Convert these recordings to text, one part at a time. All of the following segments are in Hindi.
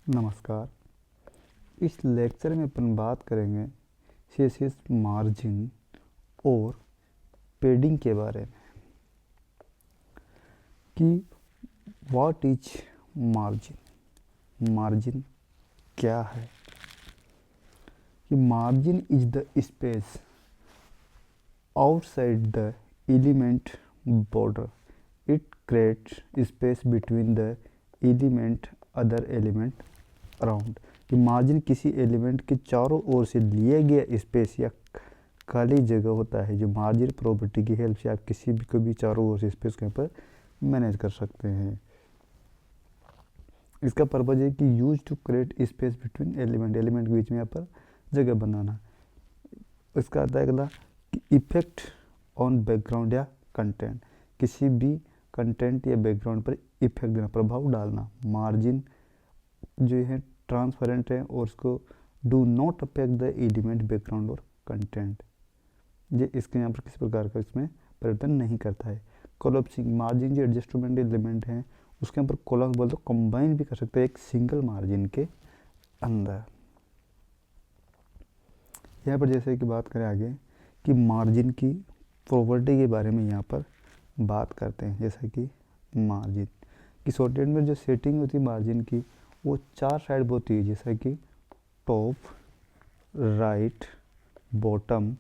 नमस्कार। इस लेक्चर में अपन बात करेंगे सीएसएस मार्जिन और पेडिंग के बारे में कि व्हाट इज मार्जिन। मार्जिन क्या है? कि margin is the space outside the element border. It creates space between the element other element around. कि मार्जिन किसी एलिमेंट के चारों ओर से लिया गया स्पेस या खाली जगह होता है। जो मार्जिन प्रॉपर्टी की हेल्प से आप किसी भी को भी चारों ओर से स्पेस के ऊपर मैनेज कर सकते हैं। इसका पर्पज है कि use to create space between element के बीच में यहाँ पर जगह बनाना। इसका आता है अगला कि इफेक्ट ऑन बैकग्राउंड या कंटेंट, किसी भी कंटेंट या बैकग्राउंड पर इफेक्ट देना, प्रभाव डालना। मार्जिन जो है ट्रांसपेरेंट है और उसको do not affect the element background और कंटेंट, ये इसके यहाँ पर किसी प्रकार का इसमें परिवर्तन नहीं करता है। कोलैप्सिंग, मार्जिन जो एडजस्टमेंट एलिमेंट हैं उसके ऊपर कोलैप्स बोल तो कंबाइन भी कर सकते हैं एक सिंगल मार्जिन के अंदर। यहाँ पर जैसे कि बात करें आगे कि मार्जिन की प्रॉपर्टी के बारे में यहाँ पर बात करते हैं। जैसा कि मार्जिन की शॉर्टहैंड में जो सेटिंग होती है मार्जिन की वो चार साइड होती है, जैसा कि टॉप, राइट, बॉटम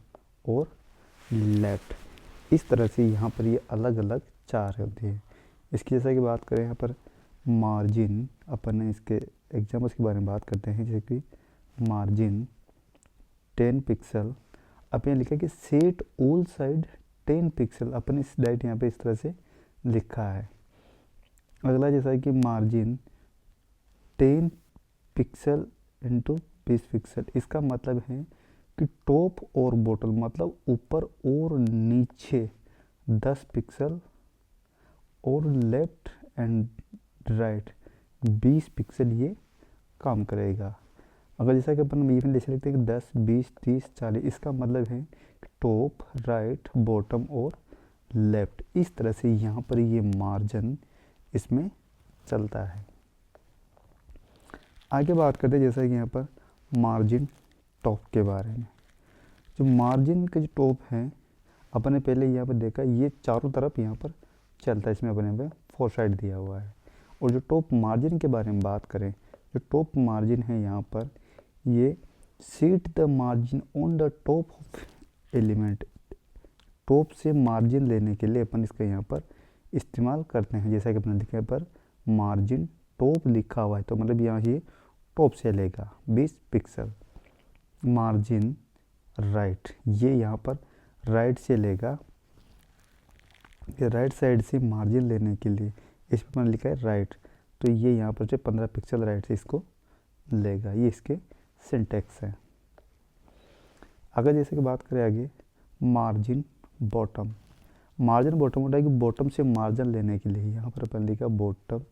और लेफ्ट। इस तरह से यहाँ पर ये अलग अलग चार होती है। इसकी जैसा कि बात करें यहाँ पर मार्जिन, अपन ने इसके एग्जाम्पल्स के बारे में बात करते हैं। जैसे कि मार्जिन 10 पिक्सल, अपन यहाँ लिखा है कि सेट ऑल साइड 10 पिक्सल, अपन इस डाइट यहाँ पे इस तरह से लिखा है। अगला जैसा है कि मार्जिन 10 पिक्सल इंटू 20 पिक्सल, इसका मतलब है कि टॉप और बॉटम मतलब ऊपर और नीचे 10 पिक्सल और लेफ्ट एंड राइट 20 पिक्सल ये काम करेगा। अगर जैसा कि अपन इवन जैसे लिखते हैं कि 10, 20, 30, 40, इसका मतलब है टॉप, राइट, बॉटम और लेफ्ट। इस तरह से यहाँ पर ये मार्जिन इसमें चलता है। आगे बात करते हैं जैसा कि यहाँ पर मार्जिन टॉप के बारे में। जो मार्जिन के जो टॉप हैं अपन ने पहले यहाँ पर देखा, ये चारों तरफ यहाँ पर चलता है। इसमें अपने पे 4 साइड दिया हुआ है। और जो टॉप मार्जिन के बारे में बात करें, जो टॉप मार्जिन है यहाँ पर ये seat the margin on the top of element, top से मार्जिन लेने के लिए अपन इसका यहाँ पर इस्तेमाल करते हैं। जैसा कि अपने लिखे पर मार्जिन टॉप लिखा हुआ है तो मतलब यहाँ ये टॉप से लेगा 20 पिक्सल। मार्जिन राइट, ये यहाँ पर राइट से लेगा, ये राइट साइड से मार्जिन लेने के लिए इस पर मैंने लिखा है राइट, तो ये यहाँ पर जो 15 पिक्सल राइट से इसको लेगा। ये इसके सिंटेक्स है। अगर जैसे कि बात करें आगे मार्जिन बॉटम, मार्जिन बॉटम होता है कि बॉटम से मार्जिन लेने के लिए यहाँ पर अपन लिखा बॉटम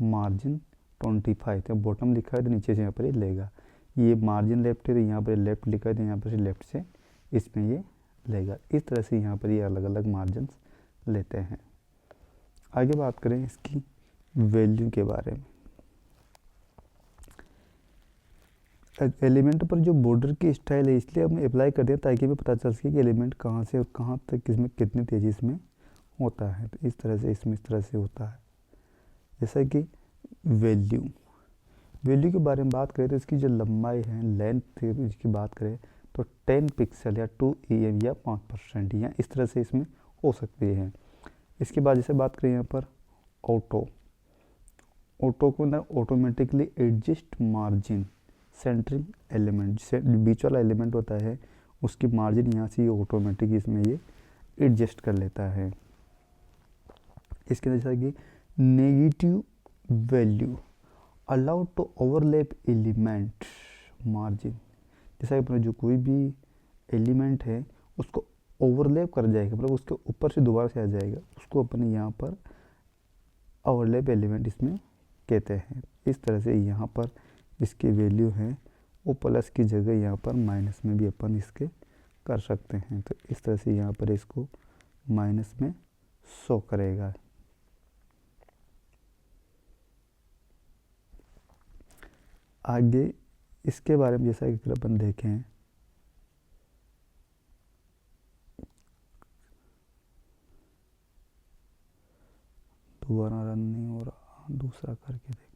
मार्जिन 25, तो बॉटम लिखा है तो नीचे से यहाँ पर ये लेगा। ये मार्जिन लेफ्ट है तो यहाँ पर लेफ्ट लिखा है तो यहाँ पर से लेफ्ट से इसमें ये लेगा। इस तरह से यहाँ पर ये अलग अलग मार्जिन लेते हैं। आगे बात करें इसकी वैल्यू के बारे में। एलिमेंट पर जो बॉर्डर की स्टाइल है इसलिए हम अप्लाई करते हैं ताकि हमें पता चल सके कि एलिमेंट कहाँ से और कहाँ तक किसमें कितनी तेज़ी इसमें होता है। तो इस तरह से इसमें इस तरह से होता है। जैसा कि वैल्यू के बारे में बात करें तो इसकी जो लंबाई है, लेंथ इसकी बात करें तो 10 पिक्सल या 2 em या 5% या इस तरह से इसमें हो सकती है। इसके बाद जैसे बात करें यहाँ पर ऑटो को ना automatically adjust margin centering element, बीच वाला एलिमेंट होता है उसकी मार्जिन यहाँ से ये ऑटोमेटिक इसमें ये एडजस्ट कर लेता है। इसके जैसा कि negative value allowed to overlap element margin, जैसा कि अपना जो कोई भी एलिमेंट है उसको ओवरलैप कर जाएगा, मतलब उसके ऊपर से दोबारा से आ जाएगा, उसको अपने यहाँ पर ओवरलैप एलिमेंट इसमें कहते हैं। इस तरह से यहाँ पर इसकी वैल्यू है वो प्लस की जगह यहाँ पर माइनस में भी अपन इसके कर सकते हैं। तो इस तरह से यहाँ पर इसको माइनस में शो करेगा। आगे इसके बारे में जैसा कि अगर अपन देखें, दोबारा रन नहीं हो रहा, दूसरा करके देख।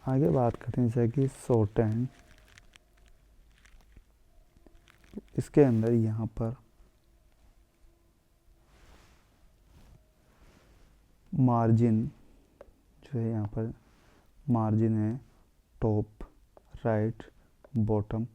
आगे बात करते हैं जैसे कि शॉर्ट हैंड, इसके अंदर यहाँ पर मार्जिन जो है, यहाँ पर मार्जिन है टॉप, राइट, बॉटम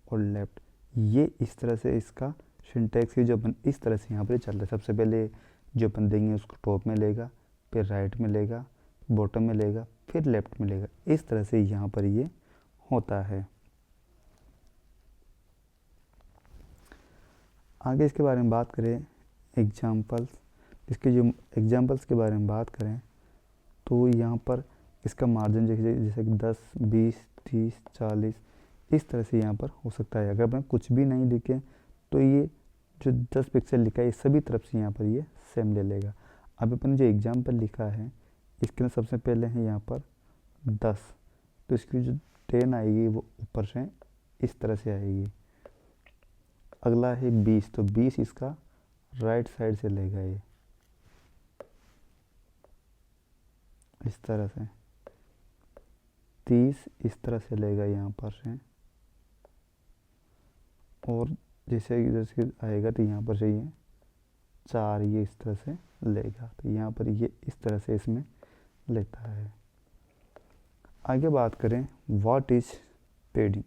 और लेफ्ट। ये इस तरह से इसका सिंटैक्स है जो अपन इस तरह से यहाँ पर चल रहा है। सबसे पहले जो अपन देंगे उसको टॉप में लेगा, फिर राइट में लेगा, बॉटम में लेगा, फिर लेफ्ट में लेगा। इस तरह से यहाँ पर ये होता है। आगे इसके बारे में बात करें एग्जाम्पल्स, इसके जो एग्जाम्पल्स के बारे में बात करें तो यहाँ पर इसका मार्जिन जैसे कि 10, 20, 30, 40 इस तरह से यहाँ पर हो सकता है। अगर मैं कुछ भी नहीं लिखे तो ये जो 10 पिक्सल लिखा है ये सभी तरफ से यहाँ पर ये सेम ले लेगा। अब अपन जो एग्जाम्पल लिखा है इसके अंदर सबसे पहले है यहाँ पर 10, तो इसकी जो 10 आएगी वो ऊपर से इस तरह से आएगी। अगला है 20, तो 20 इसका राइट साइड से लेगा ये इस तरह से। 30 इस तरह से लेगा यहाँ पर से, और जैसे इधर से आएगा तो यहाँ पर से ये 4 ये इस तरह से लेगा, तो यहाँ पर ये इस तरह से इसमें लेता है। आगे बात करें व्हाट इज पेडिंग।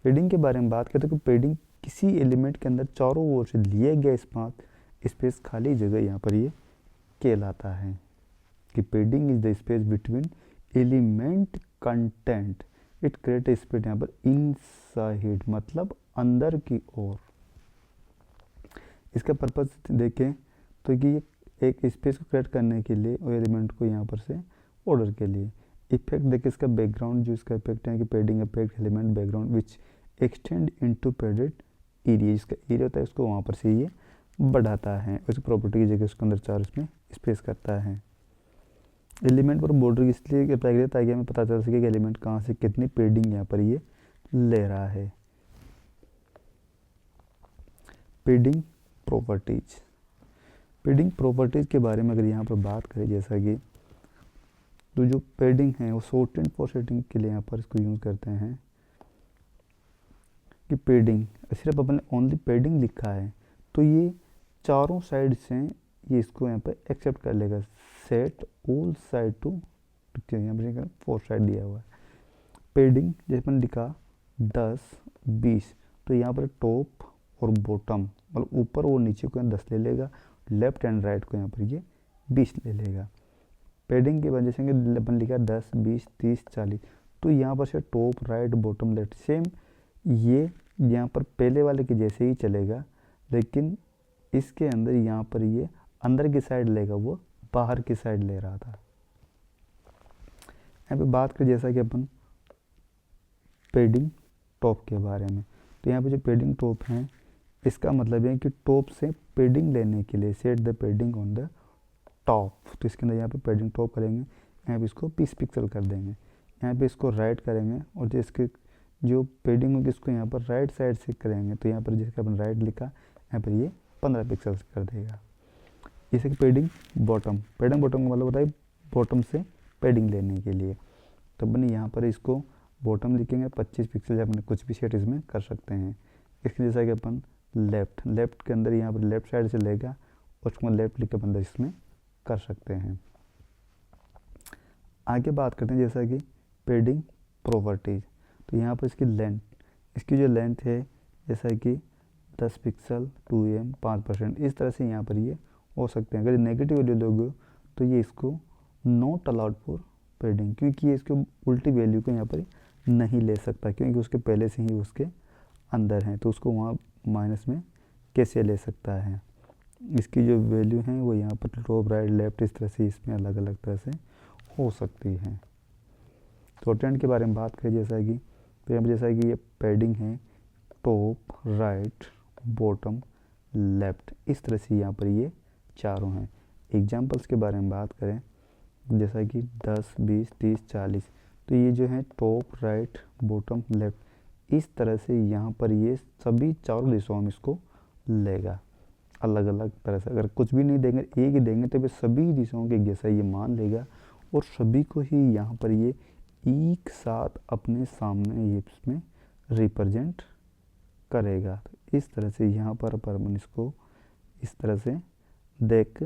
पेडिंग के बारे में बात करते हैं तो पेडिंग किसी एलिमेंट के अंदर चारों ओर से लिए गए स्पेस खाली जगह यहाँ पर ये कहलाता है कि पेडिंग is the space between element content, it create a space यहाँ पर इनसाइड मतलब अंदर की ओर। इसका पर्पस देखें तो कि एक स्पेस को क्रिएट करने के लिए और एलिमेंट को यहाँ पर से ऑर्डर के लिए। इफेक्ट देखिए इसका बैकग्राउंड जो इसका इफेक्ट है कि पेडिंग effect element background which extend into padded area, जिसका एरिया होता है उसको वहाँ पर से ये बढ़ाता है, उसकी प्रॉपर्टी की जगह उसके अंदर 4 इसमें स्पेस करता है। एलिमेंट पर बॉर्डर इसलिए अप्लाई करें ताकि हमें पता चल सके कि एलिमेंट कहाँ से कितनी पेडिंग यहाँ पर ये ले रहा है। पेडिंग प्रॉपर्टीज, पेडिंग प्रॉपर्टीज के बारे में अगर यहाँ पर बात करें जैसा कि तो जो पेडिंग है वो शॉर्ट फॉर सेटिंग के लिए यहाँ पर इसको यूज़ करते हैं कि पेडिंग सिर्फ अपन ने ओनली पेडिंग लिखा है तो ये चारों साइड से ये इसको यहाँ पर एक्सेप्ट कर लेगा। सेट ऑल साइड टू यहाँ पर 4 साइड दिया हुआ है। पेडिंग जैसे अपन लिखा 10, 20 तो यहाँ पर टॉप और बॉटम मतलब ऊपर और नीचे को 10 ले लेगा, लेफ्ट एंड राइट को यहाँ पर ये 20 ले लेगा। पेडिंग के वजह से अपन लिखा 10, 20, 30, 40 तो यहाँ पर से top, right, bottom, left same ये यहाँ पर पहले वाले के जैसे ही चलेगा, लेकिन इसके अंदर यहाँ पर ये अंदर की साइड लेगा, वो बाहर की साइड ले रहा था। यहाँ पे बात करें जैसा कि अपन पेडिंग टॉप के बारे में, तो यहाँ पे जो पेडिंग टॉप है इसका मतलब है कि टॉप से पेडिंग लेने के लिए set the पेडिंग on the top, तो इसके अंदर यहाँ पे पेडिंग टॉप करेंगे, यहाँ पे इसको 20 पिक्सल कर देंगे, यहाँ पे इसको राइट करेंगे और जिसके जो पेडिंग होगी इसको यहाँ पर राइट साइड से करेंगे, तो यहाँ पर जिसका अपन राइट लिखा यहाँ पर ये 15 पिक्सल कर देगा। जैसे कि पेडिंग बॉटम का मतलब होता है बॉटम से पेडिंग लेने के लिए, तो अपन यहाँ पर इसको बॉटम लिखेंगे 25 पिक्सल, या अपने कुछ भी सेट इसमें कर सकते हैं। इसके जैसा कि अपन लेफ्ट के अंदर यहाँ पर लेफ्ट साइड से लेगा और उसको लेफ्ट लिख के अपन इसमें कर सकते हैं। आगे बात करते हैं जैसा कि पेडिंग प्रॉपर्टीज, तो यहाँ पर इसकी लेंथ, इसकी जो लेंथ है जैसा कि 10 पिक्सल, 2 mm, 5% इस तरह से यहाँ पर ये हो सकते हैं। अगर नेगेटिव वैल्यू दोगे तो ये इसको नॉट अलाउड फॉर पेडिंग, क्योंकि ये इसको उल्टी वैल्यू को यहाँ पर नहीं ले सकता क्योंकि उसके पहले से ही उसके अंदर है, तो उसको वहाँ माइनस में कैसे ले सकता है। इसकी जो वैल्यू है वो यहाँ पर टॉप, राइट, लेफ्ट इस तरह से इसमें अलग अलग तरह से हो सकती है। तो ट्रेंड के बारे में बात करें जैसा कि तो यहाँ पर जैसा कि ये पेडिंग है टॉप, राइट, बॉटम, लेफ्ट। इस तरह से यहाँ पर ये चारों हैं। एग्जाम्पल्स के बारे में बात करें जैसा कि 10, 20, 30, 40, तो ये जो है टॉप, राइट, बॉटम, लेफ्ट, इस तरह से यहाँ पर ये सभी चारों दिशाओं में इसको लेगा अलग अलग तरह से। अगर कुछ भी नहीं देंगे, एक ही देंगे, तो फिर सभी दिशाओं के जैसा ये मान लेगा और सभी को ही यहाँ पर ये एक साथ अपने सामने ये इसमें रिप्रेजेंट करेगा। तो इस तरह से यहाँ पर अपन इसको इस तरह से देख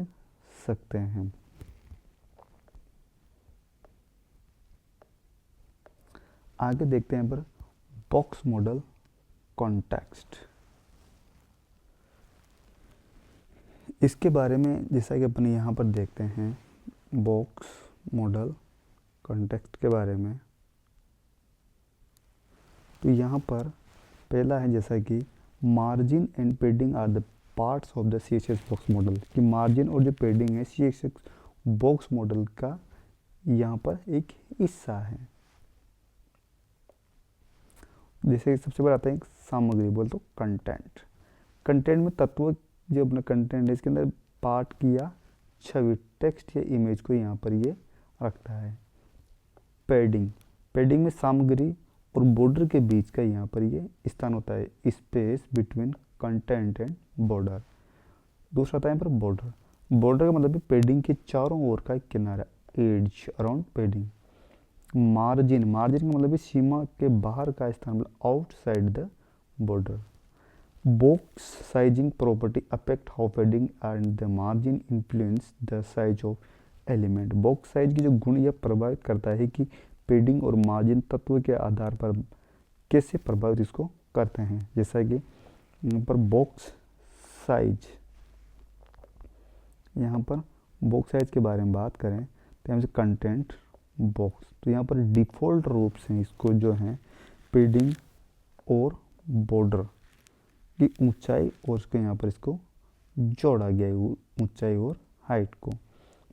सकते हैं। आगे देखते हैं पर बॉक्स मॉडल कॉन्टेक्स्ट। इसके बारे में जैसा कि अपन यहाँ पर देखते हैं बॉक्स मॉडल कॉन्टेक्स्ट के बारे में, तो यहाँ पर पहला है जैसा कि margin and padding are the parts of the CSS box model, कि मार्जिन और जो पेडिंग है CSS बॉक्स मॉडल का यहाँ पर एक हिस्सा है। जैसे सबसे बड़ा आता है सामग्री, बोल तो कंटेंट। कंटेंट में तत्व जो अपना कंटेंट है इसके अंदर पार्ट की या छवि, टेक्स्ट या इमेज को यहाँ पर ये रखता है। पैडिंग, पैडिंग में सामग्री और बॉर्डर के बीच का यहाँ पर ये स्थान होता है, space between content and border. दूसरा आता है यहाँ पर बॉर्डर। बॉर्डर का मतलब है पैडिंग के चारों ओर का एक किनारा, edge around padding. Margin, margin का मतलब है सीमा के बाहर का स्थान, मतलब outside the border. Box sizing property affect how padding and the margin influence the size of element. Box size की जो गुण यह प्रभावित करता है कि पैडिंग और मार्जिन तत्व के आधार पर कैसे प्रभावित इसको करते हैं। जैसा कि यहाँ पर बॉक्स साइज, यहाँ पर बॉक्स साइज के बारे में बात करें तो यहाँ से कंटेंट बॉक्स, तो यहाँ पर डिफ़ॉल्ट रूप से इसको जो है पैडिंग और बॉर्डर की ऊंचाई और उसके यहाँ पर इसको जोड़ा गया है, ऊंचाई और हाइट को।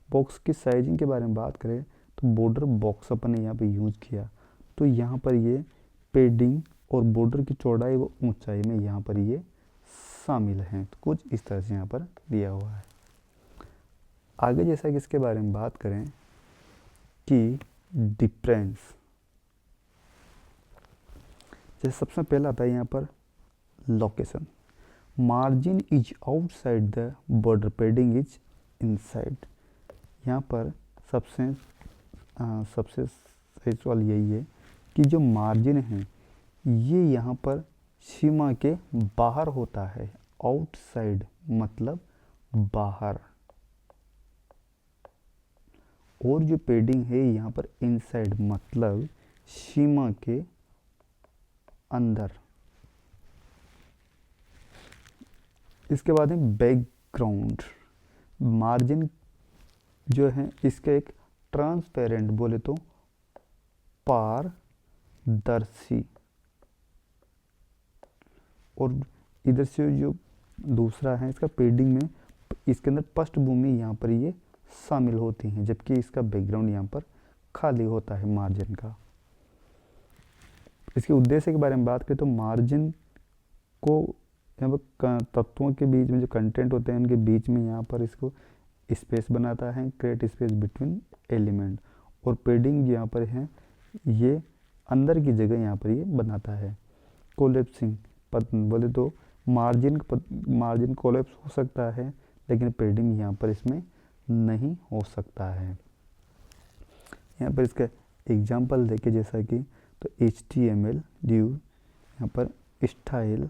बॉक्स की साइजिंग के बारे में बात करें तो बॉर्डर बॉक्स अपन ने यहाँ पे यूज किया, तो यहाँ पर ये पैडिंग और बॉर्डर की चौड़ाई व ऊंचाई में यहाँ पर ये शामिल हैं। तो कुछ इस तरह से यहाँ पर दिया हुआ है। आगे जैसा कि इसके बारे में बात करें कि डिफरेंस, जैसे सबसे पहला आता है यहाँ पर location. Margin is outside the border, padding is inside. यहाँ पर सबसे सही सवाल यही है कि जो मार्जिन है ये यहाँ पर सीमा के बाहर होता है। आउटसाइड मतलब बाहर, और जो पैडिंग है यहाँ पर इनसाइड मतलब सीमा के अंदर। इसके बाद है बैकग्राउंड। मार्जिन जो है इसका एक ट्रांसपेरेंट, बोले तो पारदर्शी, और इधर से जो दूसरा है इसका पैडिंग में इसके अंदर पृष्ठभूमि यहाँ पर ये शामिल होती हैं, जबकि इसका बैकग्राउंड यहाँ पर खाली होता है मार्जिन का। इसके उद्देश्य के बारे में बात करें तो मार्जिन को यहाँ पर तत्वों के बीच में जो कंटेंट होते हैं उनके बीच में यहाँ पर इसको स्पेस बनाता है, क्रिएट स्पेस बिटवीन एलिमेंट। और पैडिंग यहाँ पर है ये अंदर की जगह यहाँ पर ये बनाता है। कोलेप्सिंग बोले तो मार्जिन कोलेप्स हो सकता है, लेकिन पैडिंग यहाँ पर इसमें नहीं हो सकता है। यहाँ पर इसका एग्जांपल देखे जैसा कि तो HTML ड्यू, यहाँ पर स्टाइल,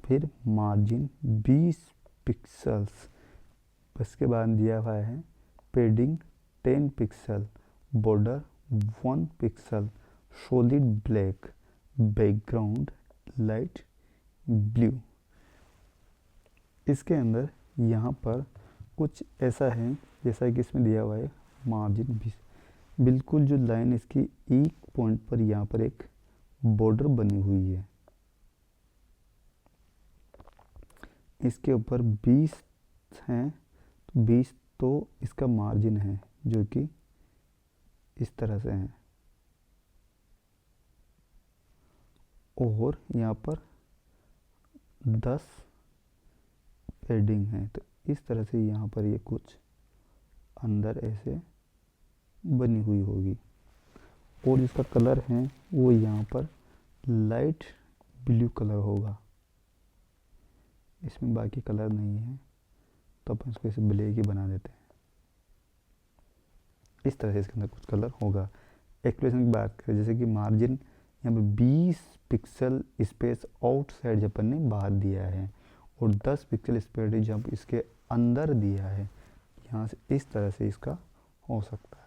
फिर मार्जिन 20 पिक्सल्स, उसके बाद दिया हुआ है padding 10 pixel, border 1 pixel, solid black, background light blue. इसके अंदर यहाँ पर कुछ ऐसा है जैसा कि इसमें दिया हुआ है मार्जिन 20, बिल्कुल जो लाइन इसकी एक पॉइंट पर यहाँ पर एक बॉर्डर बनी हुई है, इसके ऊपर 20 हैं, 20 तो इसका मार्जिन है जो कि इस तरह से है, और यहाँ पर 10 पेडिंग है। तो इस तरह से यहाँ पर ये कुछ अंदर ऐसे बनी हुई होगी। और इसका कलर है वो यहाँ पर लाइट ब्लू कलर होगा, इसमें बाकी कलर नहीं है, तो अपन इसको इसे ब्लैक ही बना देते हैं। इस तरह से इसके अंदर कुछ कलर होगा। एक्सप्रेशन की बात करें, जैसे कि मार्जिन यहाँ पर 20 पिक्सल स्पेस आउटसाइड जब अपन ने बाहर दिया है और 10 पिक्सल स्पेस जब इसके अंदर दिया है, यहाँ से इस तरह से इसका हो सकता है।